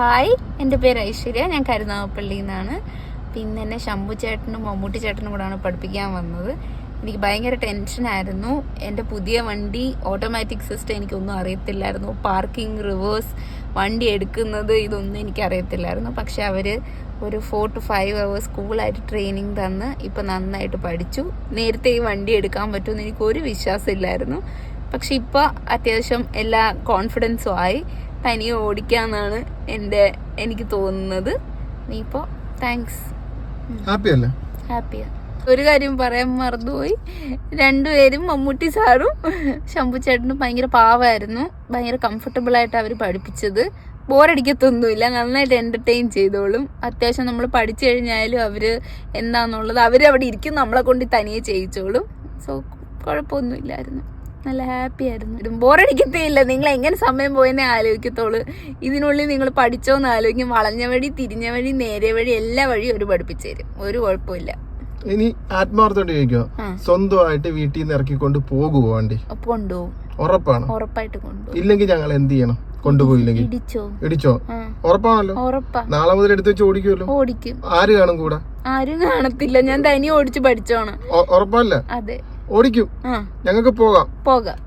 Hi, എൻ്റെ പേര് ഐശ്വര്യ. ഞാൻ കരുനാഗപ്പള്ളിയിൽ നിന്നാണ്. പിന്നെ എന്നെ ശംഭു ചേട്ടനും മമ്മൂട്ടി ചേട്ടനും കൂടാണ് പഠിപ്പിക്കാൻ വന്നത്. എനിക്ക് ഭയങ്കര ടെൻഷനായിരുന്നു. എൻ്റെ പുതിയ വണ്ടി ഓട്ടോമാറ്റിക് സിസ്റ്റം എനിക്കൊന്നും അറിയത്തില്ലായിരുന്നു. പാർക്കിംഗ്, റിവേഴ്സ്, വണ്ടി എടുക്കുന്നത് ഇതൊന്നും എനിക്കറിയത്തില്ലായിരുന്നു. പക്ഷെ അവർ ഒരു 4 to 5 hours സ്കൂളായിട്ട് ട്രെയിനിങ് തന്ന് ഇപ്പം നന്നായിട്ട് പഠിച്ചു. നേരത്തെ ഈ വണ്ടി എടുക്കാൻ പറ്റുമെന്ന് എനിക്കൊരു വിശ്വാസമില്ലായിരുന്നു. പക്ഷെ ഇപ്പോൾ അത്യാവശ്യം എല്ലാ കോൺഫിഡൻസും ആയി. തനിയെ ഓടിക്കാന്നാണ് എനിക്ക് തോന്നുന്നത്. നീ ഇപ്പോൾ താങ്ക്സ്. ഹാപ്പിയാ. ഒരു കാര്യം പറയാൻ മറന്നുപോയി. രണ്ടുപേരും, മമ്മൂട്ടി സാറും ശംഭു ചേട്ടനും ഭയങ്കര പാവമായിരുന്നു. ഭയങ്കര കംഫർട്ടബിൾ ആയിട്ട് അവർ പഠിപ്പിച്ചത്. ബോറടിക്കത്തൊന്നുമില്ല. നന്നായിട്ട് എൻ്റർടൈൻ ചെയ്തോളും. അത്യാവശ്യം നമ്മൾ പഠിച്ചു കഴിഞ്ഞാലും അവർ എന്താണെന്നുള്ളത് അവരവിടെ ഇരിക്കും, നമ്മളെ കൊണ്ട് തനിയെ ചെയ്യിച്ചോളും. സോ കുഴപ്പമൊന്നുമില്ലായിരുന്നു. നല്ല ഹാപ്പി ആയിരുന്നു. ബോറടിക്കത്തേ ഇല്ല. നിങ്ങൾ എങ്ങനെ സമയം പോയെന്നെ ആലോചിക്കത്തോളൂ. ഇതിനുള്ളിൽ നിങ്ങൾ പഠിച്ചോന്ന് ആലോചിക്കും. വളഞ്ഞ വഴി, തിരിഞ്ഞ വഴി, നേരെ വഴി, എല്ലാ വഴിയും ഒരു പഠിപ്പിച്ചു തരും. ഒരു കുഴപ്പമില്ല. ഇനി ആത്മാർത്ഥോണ്ട് ചോദിക്കോ, സ്വന്തമായിട്ട് വീട്ടിൽ നിന്ന് ഇറക്കിക്കൊണ്ട് പോകുമോ വണ്ടി? കൊണ്ടുപോകും. ഉറപ്പാണ്? ഉറപ്പായിട്ട് കൊണ്ടുപോകും. ഇല്ലെങ്കിൽ ഞങ്ങൾ എന്ത് ചെയ്യണം? കൊണ്ടുപോയില്ലെങ്കിൽ ഇടിച്ചോ? ഉറപ്പാണല്ലോ? ഉറപ്പാ. നാളെ മുതൽ എടുത്ത് വെച്ച് ഓടിക്കുമല്ലോ? ഓടിക്കും. ആര് കാണും കൂടെ? ആരും കാണത്തില്ല. ഞാൻ തനിയെ ഓടിച്ച് പഠിച്ചോണം. ഉറപ്പല്ലേ? അതെ, ഓടിക്കും. ഞങ്ങൾക്ക് പോകാം.